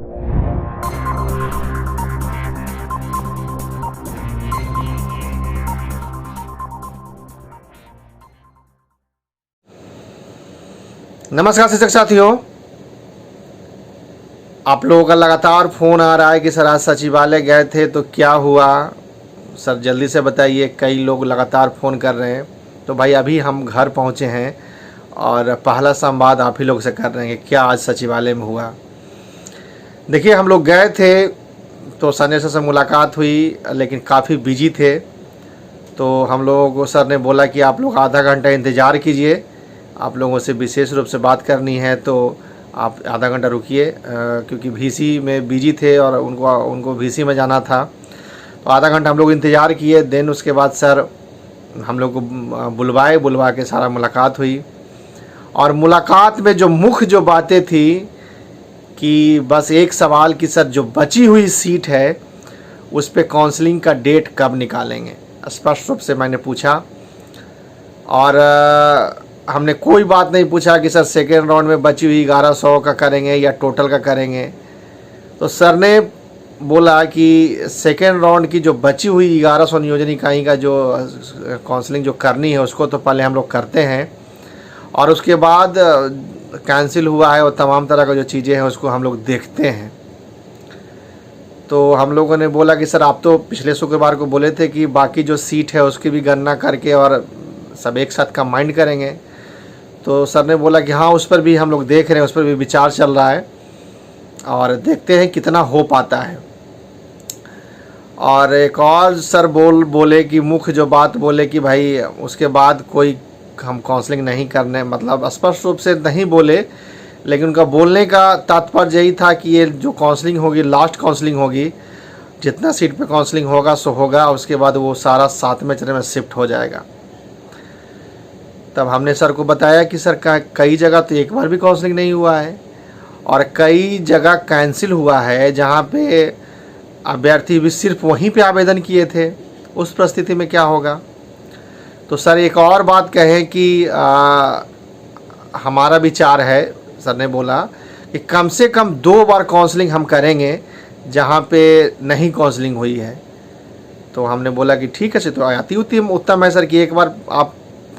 नमस्कार शिक्षक साथियों, आप लोगों का लगातार फ़ोन आ रहा है कि सर आज सचिवालय गए थे तो क्या हुआ, सर जल्दी से बताइए। कई लोग लगातार फ़ोन कर रहे हैं। तो भाई अभी हम घर पहुंचे हैं और पहला संवाद आप ही लोग से कर रहे हैं कि क्या आज सचिवालय में हुआ। देखिए, हम लोग गए थे तो सर से मुलाकात हुई, लेकिन काफ़ी बिजी थे। तो हम लोगों को सर ने बोला कि आप लोग आधा घंटा इंतज़ार कीजिए, आप लोगों से विशेष रूप से बात करनी है, तो आप आधा घंटा रुकिए, क्योंकि वीसी में बिजी थे और उनको वीसी में जाना था। तो आधा घंटा हम लोग इंतज़ार किए। देन उसके बाद सर हम लोग को बुलवा के सारा मुलाकात हुई। और मुलाकात में जो मुख्य जो बातें थी कि बस एक सवाल कि सर जो बची हुई सीट है उस पे काउंसलिंग का डेट कब निकालेंगे, स्पष्ट रूप से मैंने पूछा। और हमने कोई बात नहीं पूछा कि सर सेकेंड राउंड में बची हुई 1100 का करेंगे या टोटल का करेंगे। तो सर ने बोला कि सेकेंड राउंड की जो बची हुई 1100 नियोजन इकाई का जो काउंसलिंग जो करनी है उसको तो पहले हम लोग करते हैं, और उसके बाद कैंसिल हुआ है और तमाम तरह का जो चीज़ें हैं उसको हम लोग देखते हैं। तो हम लोगों ने बोला कि सर आप तो पिछले शुक्रवार को बोले थे कि बाकी जो सीट है उसकी भी गणना करके और सब एक साथ कंबाइंड करेंगे। तो सर ने बोला कि हाँ, उस पर भी हम लोग देख रहे हैं, उस पर भी विचार चल रहा है और देखते हैं कितना हो पाता है। और एक और सर बोले कि मुख्य जो बात बोले कि भाई उसके बाद कोई हम काउंसलिंग नहीं करने, मतलब स्पष्ट रूप से नहीं बोले, लेकिन उनका बोलने का तात्पर्य यही था कि ये जो काउंसलिंग होगी लास्ट काउंसलिंग होगी, जितना सीट पे काउंसलिंग होगा सो होगा, उसके बाद वो सारा 7वें चरण में शिफ्ट हो जाएगा। तब हमने सर को बताया कि सर कई जगह तो एक बार भी काउंसलिंग नहीं हुआ है और कई जगह कैंसिल हुआ है जहाँ पे अभ्यर्थी भी सिर्फ वहीं पे आवेदन किए थे। उस परिस्थिति में क्या होगा। तो सर एक और बात कहे कि हमारा विचार है, सर ने बोला कि कम से कम 2 बार काउंसलिंग हम करेंगे जहाँ पे नहीं काउंसलिंग हुई है। तो हमने बोला कि ठीक है, तो आती उत्तम है सर कि एक बार आप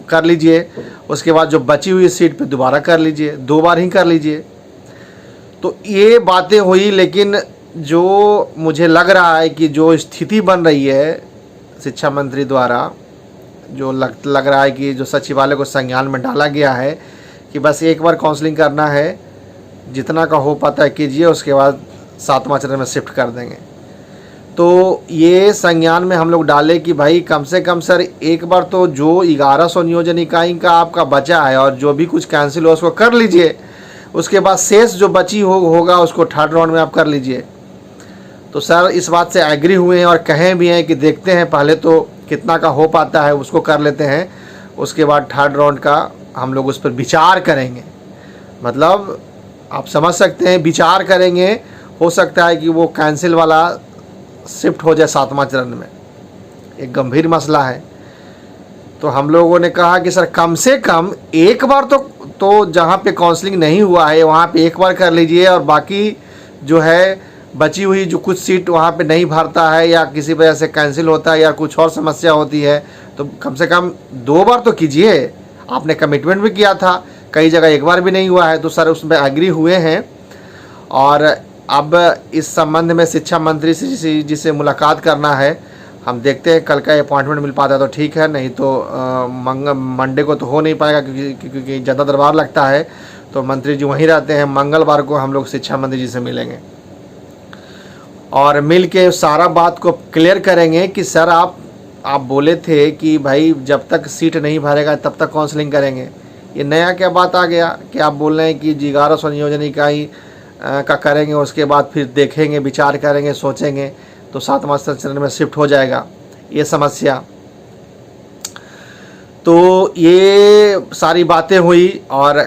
कर लीजिए, उसके बाद जो बची हुई सीट पे दोबारा कर लीजिए, 2 बार ही कर लीजिए। तो ये बातें हुई, लेकिन जो मुझे लग रहा है कि जो स्थिति बन रही है शिक्षा मंत्री द्वारा, जो लग रहा है कि जो सचिवालय को संज्ञान में डाला गया है कि बस एक बार काउंसलिंग करना है, जितना का हो पाता है कीजिए, उसके बाद 7वां चरण में शिफ्ट कर देंगे। तो ये संज्ञान में हम लोग डाले कि भाई कम से कम सर एक बार तो जो 1100 नियोजन इकाई का आपका बचा है और जो भी कुछ कैंसिल हो उसको कर लीजिए, उसके बाद शेष जो बची होगा उसको थर्ड राउंड में आप कर लीजिए। तो सर इस बात से एग्री हुए हैं और कहें भी हैं कि देखते हैं पहले तो कितना का हो पाता है उसको कर लेते हैं, उसके बाद थर्ड राउंड का हम लोग उस पर विचार करेंगे। मतलब आप समझ सकते हैं, विचार करेंगे, हो सकता है कि वो कैंसिल वाला शिफ्ट हो जाए 7वां चरण में। एक गंभीर मसला है। तो हम लोगों ने कहा कि सर कम से कम एक बार तो जहाँ पे काउंसलिंग नहीं हुआ है वहाँ पे एक बार कर लीजिए, और बाकी जो है बची हुई जो कुछ सीट वहाँ पे नहीं भरता है या किसी वजह से कैंसिल होता है या कुछ और समस्या होती है, तो कम से कम 2 बार तो कीजिए। आपने कमिटमेंट भी किया था, कई जगह एक बार भी नहीं हुआ है। तो सर उसमें एग्री हुए हैं। और अब इस संबंध में शिक्षा मंत्री से जिसे मुलाकात करना है, हम देखते हैं कल का अपॉइंटमेंट मिल पाता है तो ठीक है, नहीं तो मंडे को तो हो नहीं पाएगा क्योंकि ज़्यादा दरबार लगता है। तो मंत्री जी वहीं रहते हैं। मंगलवार को हम लोग शिक्षा मंत्री जी से मिलेंगे और मिल के सारा बात को क्लियर करेंगे कि सर आप बोले थे कि भाई जब तक सीट नहीं भरेगा तब तक काउंसलिंग करेंगे। ये नया क्या बात आ गया कि आप बोल रहे हैं कि 1100 नियोजन इकाई का करेंगे, उसके बाद फिर देखेंगे, विचार करेंगे, सोचेंगे, तो 7वां चरण में शिफ्ट हो जाएगा। ये समस्या। तो ये सारी बातें हुई और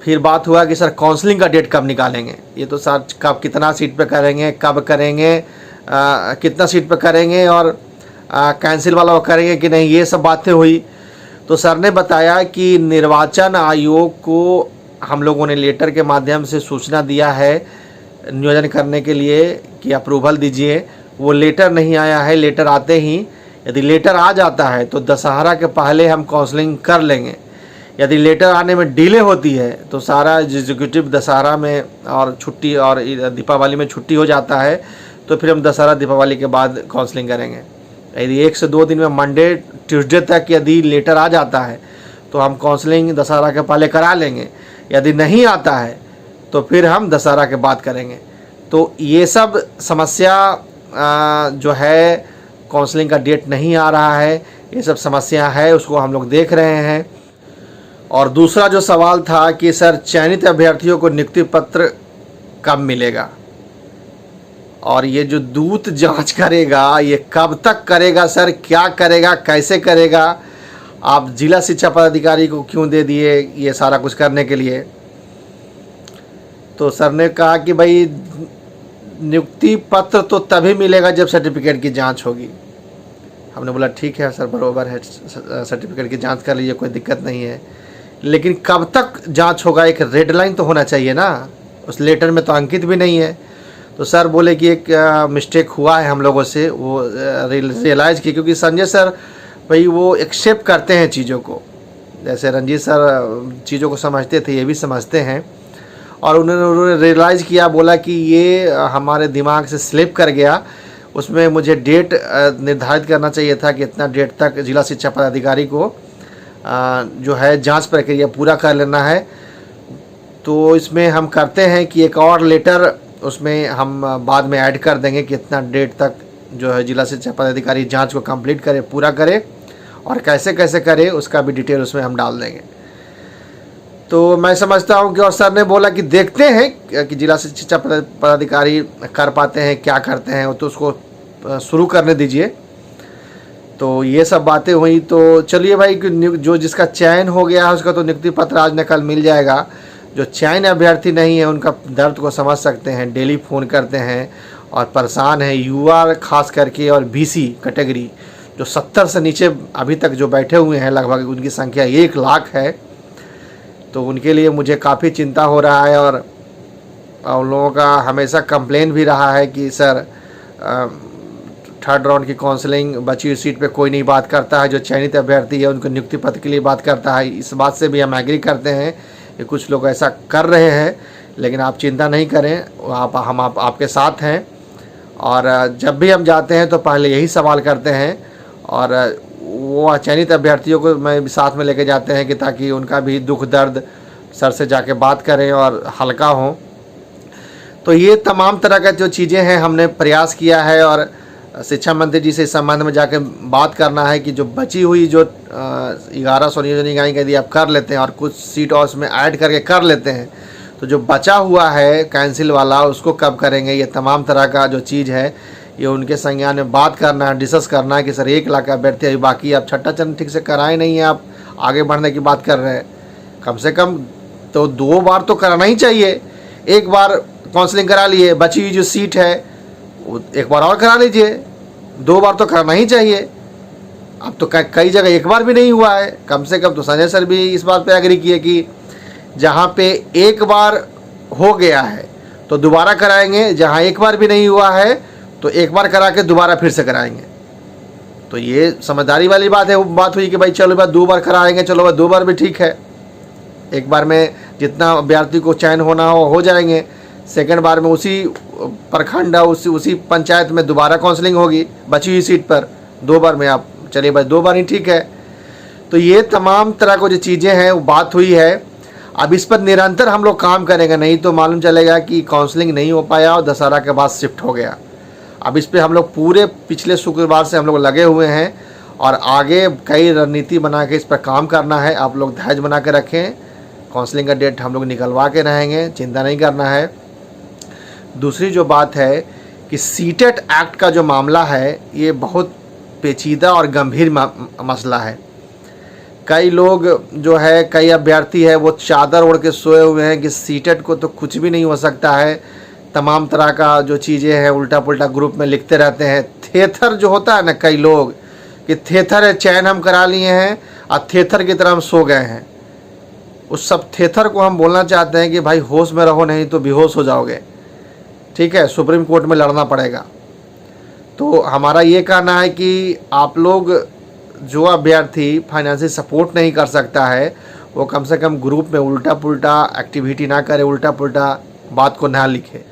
फिर बात हुआ कि सर काउंसलिंग का डेट कब निकालेंगे। ये तो सर कब कितना सीट पे करेंगे, कब करेंगे, कितना सीट पे करेंगे और कैंसिल वाला वो करेंगे कि नहीं, ये सब बातें हुई। तो सर ने बताया कि निर्वाचन आयोग को हम लोगों ने लेटर के माध्यम से सूचना दिया है नियोजन करने के लिए कि अप्रूवल दीजिए। वो लेटर नहीं आया है। लेटर आते ही, यदि लेटर आ जाता है तो दशहरा के पहले हम काउंसलिंग कर लेंगे। यदि लेटर आने में डिले होती है तो सारा एग्जीक्यूटिव दशहरा में और छुट्टी और दीपावली में छुट्टी हो जाता है, तो फिर हम दशहरा दीपावली के बाद काउंसलिंग करेंगे। यदि 1 से 2 दिन में मंडे ट्यूसडे तक यदि लेटर आ जाता है तो हम काउंसलिंग दशहरा के पहले करा लेंगे। यदि नहीं आता है तो फिर हम दशहरा के बाद करेंगे। तो ये सब समस्या जो है, काउंसलिंग का डेट नहीं आ रहा है, ये सब समस्या है, उसको हम लोग देख रहे हैं। और दूसरा जो सवाल था कि सर चयनित अभ्यर्थियों को नियुक्ति पत्र कब मिलेगा, और ये जो दूत जांच करेगा ये कब तक करेगा सर, क्या करेगा, कैसे करेगा? आप जिला शिक्षा पदाधिकारी को क्यों दे दिए ये सारा कुछ करने के लिए? तो सर ने कहा कि भाई नियुक्ति पत्र तो तभी मिलेगा जब सर्टिफिकेट की जांच होगी। हमने बोला ठीक है सर, बरोबर है, सर्टिफिकेट की जांच कर लीजिए, कोई दिक्कत नहीं है, लेकिन कब तक जांच होगा? एक रेड लाइन तो होना चाहिए ना। उस लेटर में तो अंकित भी नहीं है। तो सर बोले कि एक मिस्टेक हुआ है हम लोगों से, वो रियलाइज़ की, क्योंकि संजय सर भाई वो एक्सेप्ट करते हैं चीज़ों को, जैसे रंजीत सर चीज़ों को समझते थे, ये भी समझते हैं। और उन्होंने रियलाइज़ किया, बोला कि ये हमारे दिमाग से स्लिप कर गया, उसमें मुझे डेट निर्धारित करना चाहिए था कि इतना डेट तक जिला शिक्षा पदाधिकारी को जो है जांच प्रक्रिया पूरा कर लेना है। तो इसमें हम करते हैं कि एक और लेटर उसमें हम बाद में ऐड कर देंगे कि इतना डेट तक जो है जिला शिक्षा पदाधिकारी जांच को कंप्लीट करे, पूरा करे, और कैसे कैसे करे उसका भी डिटेल उसमें हम डाल देंगे। तो मैं समझता हूँ कि, और सर ने बोला कि देखते हैं कि जिला शिक्षा पदाधिकारी कर पाते हैं, क्या करते हैं, तो उसको शुरू करने दीजिए। तो ये सब बातें हुई। तो चलिए भाई, जो जिसका चयन हो गया है उसका तो नियुक्ति पत्र आज न कल मिल जाएगा। जो चयन अभ्यर्थी नहीं है उनका दर्द को समझ सकते हैं, डेली फ़ोन करते हैं और परेशान है। युवा खास करके और BC कैटेगरी जो 70 से नीचे अभी तक जो बैठे हुए हैं, लगभग उनकी संख्या 1 लाख है। तो उनके लिए मुझे काफ़ी चिंता हो रहा है। और उन लोगों का हमेशा कंप्लेन भी रहा है कि सर 3rd राउंड की काउंसलिंग बची हुई सीट पे कोई नहीं बात करता है, जो चयनित अभ्यर्थी है उनको नियुक्ति पत्र के लिए बात करता है। इस बात से भी हम एग्री करते हैं कि कुछ लोग ऐसा कर रहे हैं, लेकिन आप चिंता नहीं करें, हम आपके साथ हैं। और जब भी हम जाते हैं तो पहले यही सवाल करते हैं, और वो चयनित अभ्यर्थियों को मैं साथ में लेके जाते हैं कि ताकि उनका भी दुख दर्द सर से जाके बात करें और हल्का हो। तो ये तमाम तरह का जो चीज़ें हैं हमने प्रयास किया है, और शिक्षा मंत्री जी से इस संबंध में जाके बात करना है कि जो बची हुई जो 1100 नियोजन इकाई यदि आप कर लेते हैं और कुछ सीट और उसमें ऐड करके कर लेते हैं, तो जो बचा हुआ है कैंसिल वाला उसको कब करेंगे? ये तमाम तरह का जो चीज़ है ये उनके संज्ञान में बात करना है, डिस्कस करना है कि सर 1 लाख अभ्यर्थी अभी बाकी, आप छठा चरण ठीक से कराए नहीं है, आप आगे बढ़ने की बात कर रहे हैं। कम से कम तो 2 बार तो कराना ही चाहिए। 1 बार काउंसलिंग करा लिए, बची हुई जो सीट है वो 1 बार और करा लीजिए, 2 बार तो करना ही चाहिए। अब तो कई जगह 1 बार भी नहीं हुआ है। कम से कम तो संजय सर भी इस बात पे एग्री किए कि जहाँ पे 1 बार हो गया है तो दोबारा कराएंगे, जहाँ 1 बार भी नहीं हुआ है तो 1 बार करा के दोबारा फिर से कराएंगे। तो ये समझदारी वाली बात है। वो बात हुई कि भाई चलो भाई 2 बार कराएंगे, चलो भाई 2 बार भी ठीक है। 1 बार में जितना अभ्यर्थी को चयन होना हो जाएंगे, सेकेंड बार में उसी प्रखंड उसी पंचायत में दोबारा काउंसलिंग होगी बची हुई सीट पर। 2 बार में आप चलिए भाई 2 बार ही ठीक है। तो ये तमाम तरह को जो चीज़ें हैं वो बात हुई है। अब इस पर निरंतर हम लोग काम करेंगे, नहीं तो मालूम चलेगा कि काउंसलिंग नहीं हो पाया और दशहरा के बाद शिफ्ट हो गया। अब इस पर हम लोग पूरे पिछले शुक्रवार से हम लोग लगे हुए हैं और आगे कई रणनीति बना के इस पर काम करना है। आप लोग धैर्य बना के रखें, काउंसलिंग का डेट हम लोग निकलवा के रहेंगे, चिंता नहीं करना है। दूसरी जो बात है कि सीटेट एक्ट का जो मामला है ये बहुत पेचीदा और गंभीर मसला है। कई लोग जो है, कई अभ्यर्थी है वो चादर ओढ़ के सोए हुए हैं कि सीटेट को तो कुछ भी नहीं हो सकता है। तमाम तरह का जो चीज़ें हैं उल्टा पुल्टा ग्रुप में लिखते रहते हैं। थेथर जो होता है ना, कई लोग कि थेथर है, चयन हम करा लिए हैं और थेथर की तरह हम सो गए हैं। उस सब थेथर को हम बोलना चाहते हैं कि भाई होश में रहो, नहीं तो बेहोश हो जाओगे। ठीक है, सुप्रीम कोर्ट में लड़ना पड़ेगा। तो हमारा ये कहना है कि आप लोग, जो अभ्यर्थी फाइनेंशियल सपोर्ट नहीं कर सकता है, वो कम से कम ग्रुप में उल्टा पुल्टा एक्टिविटी ना करे, उल्टा पुल्टा बात को ना लिखे।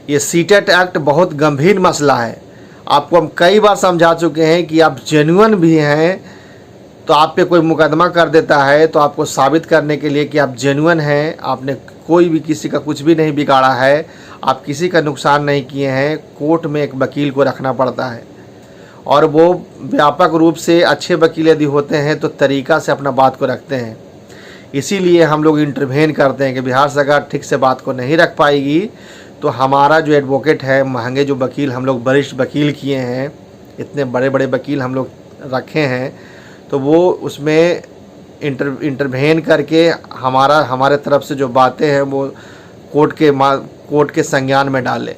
ये सीटेट एक्ट बहुत गंभीर मसला है। आपको हम कई बार समझा चुके हैं कि आप जेन्युइन भी हैं, तो आप पे कोई मुकदमा कर देता है तो आपको साबित करने के लिए कि आप जेन्युइन हैं, आपने कोई भी किसी का कुछ भी नहीं बिगाड़ा है, आप किसी का नुकसान नहीं किए हैं, कोर्ट में एक वकील को रखना पड़ता है। और वो व्यापक रूप से अच्छे वकील यदि होते हैं तो तरीक़ा से अपना बात को रखते हैं। इसीलिए हम लोग इंटरवेन करते हैं कि बिहार सरकार ठीक से बात को नहीं रख पाएगी तो हमारा जो एडवोकेट है, महंगे जो वकील हम लोग वरिष्ठ वकील किए हैं, इतने बड़े बड़े वकील हम लोग रखे हैं, तो वो उसमें इंटरवेन करके हमारे तरफ से जो बातें हैं वो कोर्ट के संज्ञान में डाले।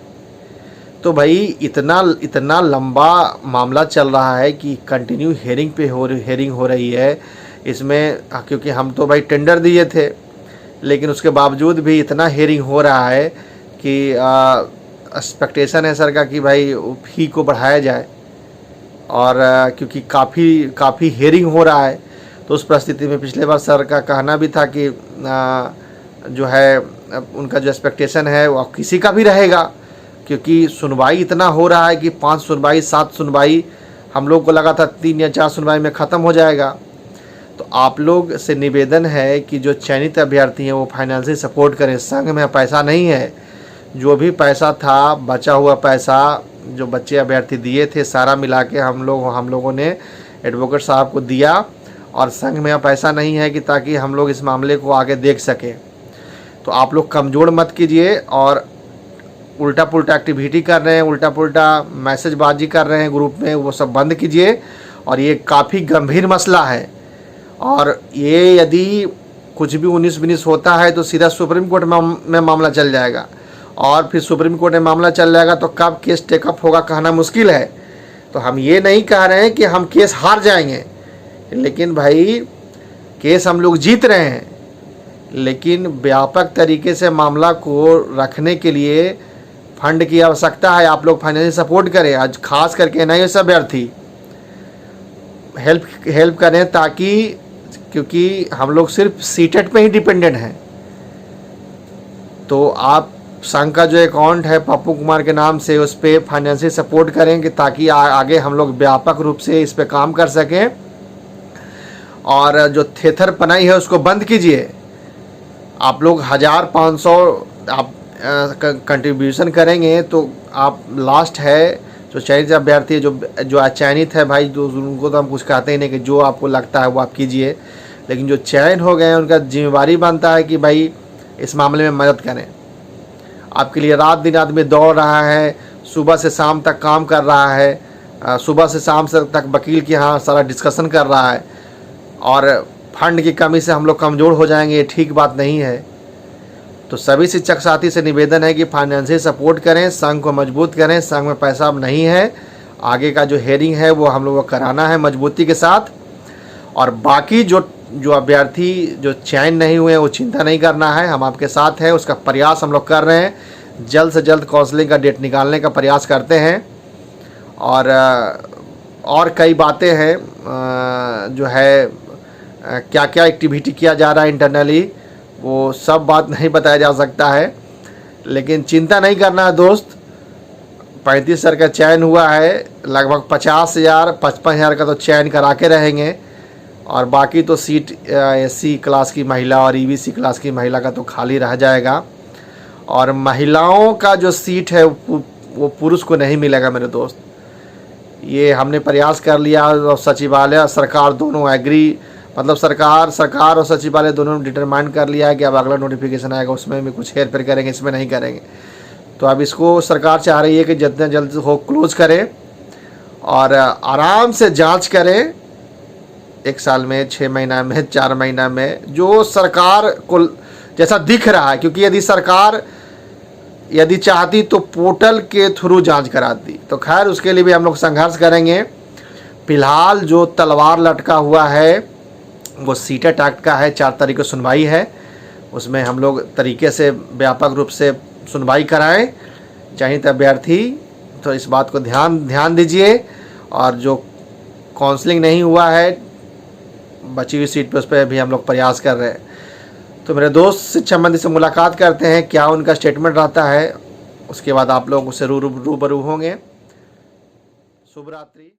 तो भाई इतना लंबा मामला चल रहा है कि कंटिन्यू हेयरिंग हो रही है इसमें, क्योंकि हम तो भाई टेंडर दिए थे, लेकिन उसके बावजूद भी इतना हेयरिंग हो रहा है कि एक्सपेक्टेशन है सर का कि भाई फी को बढ़ाया जाए। और क्योंकि काफ़ी हेयरिंग हो रहा है, तो उस परिस्थिति में पिछले बार सर का कहना भी था कि जो है उनका जो एक्सपेक्टेशन है वो किसी का भी रहेगा, क्योंकि सुनवाई इतना हो रहा है कि 5 सुनवाई 7 सुनवाई, हम लोग को लगा था 3 या 4 सुनवाई में ख़त्म हो जाएगा। तो आप लोग से निवेदन है कि जो चयनित अभ्यर्थी हैं वो फाइनेंशियल सपोर्ट करें। संघ में पैसा नहीं है, जो भी पैसा था, बचा हुआ पैसा जो बच्चे अभ्यर्थी दिए थे, सारा मिला के हम लोगों ने एडवोकेट साहब को दिया, और संघ में पैसा नहीं है कि ताकि हम लोग इस मामले को आगे देख सकें। तो आप लोग कमज़ोर मत कीजिए, और उल्टा पुल्टा एक्टिविटी कर रहे हैं, उल्टा पुल्टा मैसेजबाजी कर रहे हैं ग्रुप में, वो सब बंद कीजिए। और ये काफ़ी गंभीर मसला है, और ये यदि कुछ भी 19-20 होता है तो सीधा सुप्रीम कोर्ट में मामला चल जाएगा, और फिर सुप्रीम कोर्ट में मामला चल जाएगा तो कब केस टेकअप होगा कहना मुश्किल है। तो हम ये नहीं कह रहे हैं कि हम केस हार जाएंगे, लेकिन भाई केस हम लोग जीत रहे हैं, लेकिन व्यापक तरीके से मामला को रखने के लिए फंड की आवश्यकता है। आप लोग फाइनेंशियल सपोर्ट करें, आज खास करके NIOS अभ्यर्थी हेल्प करें, ताकि क्योंकि हम लोग सिर्फ सीटेट पे ही डिपेंडेंट हैं। तो आप संघ का जो अकाउंट है पप्पू कुमार के नाम से, उस पर फाइनेंशियल सपोर्ट करेंगे ताकि आगे हम लोग व्यापक रूप से इस पे काम कर सकें। और जो थेथर पनाई है उसको बंद कीजिए। आप लोग 1500 आप कंट्रीब्यूशन करेंगे तो आप लास्ट है जो चयनित अभ्यर्थी है, जो अचयनित है भाई, जो उनको तो हम कुछ कहते ही नहीं कि जो आपको लगता है वो आप कीजिए, लेकिन जो चयन हो गए हैं उनका जिम्मेवारी बनता है कि भाई इस मामले में मदद करें। आपके लिए रात दिन आदमी दौड़ रहा है, सुबह से शाम तक काम कर रहा है, सुबह से शाम तक वकील के यहाँ सारा डिस्कशन कर रहा है, और फंड की कमी से हम लोग कमज़ोर हो जाएंगे, ये ठीक बात नहीं है। तो सभी शिक्षक साथी से निवेदन है कि फाइनेंशियल सपोर्ट करें, संघ को मजबूत करें। संघ में पैसा अब नहीं है, आगे का जो हेयरिंग है वो हम लोगों को कराना है मजबूती के साथ। और बाकी जो अभ्यर्थी जो चयन नहीं हुए हैं वो चिंता नहीं करना है, हम आपके साथ हैं, उसका प्रयास हम लोग कर रहे हैं। जल्द से जल्द काउंसलिंग का डेट निकालने का प्रयास करते हैं। और कई बातें हैं जो है क्या क्या एक्टिविटी किया जा रहा है इंटरनली, वो सब बात नहीं बताया जा सकता है, लेकिन चिंता नहीं करना है दोस्त। 35 सर का चयन हुआ है, लगभग 50,000-55,000 का तो चयन करा के रहेंगे, और बाकी तो सीट SC क्लास की महिला और EBC क्लास की महिला का तो खाली रह जाएगा। और महिलाओं का जो सीट है वो पुरुष को नहीं मिलेगा मेरे दोस्त। ये हमने प्रयास कर लिया, और सचिवालय और सरकार दोनों एग्री, मतलब सरकार और सचिवालय दोनों डिटरमाइन कर लिया है कि अब अगला नोटिफिकेशन आएगा उसमें भी कुछ हेर फेर करेंगे, इसमें नहीं करेंगे। तो अब इसको सरकार चाह रही है कि जितना जल्द हो क्लोज करें और आराम से जांच करें, 1 साल में, 6 महीना में, 4 महीना में, जो सरकार को जैसा दिख रहा है। क्योंकि यदि सरकार चाहती तो पोर्टल के थ्रू जांच कराती, तो खैर उसके लिए भी हम लोग संघर्ष करेंगे। फिलहाल जो तलवार लटका हुआ है वो सीटेट एक्ट का है, 4 तारीख को सुनवाई है, उसमें हम लोग तरीके से व्यापक रूप से सुनवाई कराएं। चयनित अभ्यर्थी तो इस बात को ध्यान दीजिए, और जो काउंसलिंग नहीं हुआ है बची हुई सीट पे, उस पर भी हम लोग प्रयास कर रहे हैं। तो मेरे दोस्त शिक्षा मंत्री से मुलाकात करते हैं, क्या उनका स्टेटमेंट रहता है, उसके बाद आप लोग उससे रूबरू होंगे। शुभ रात्रि।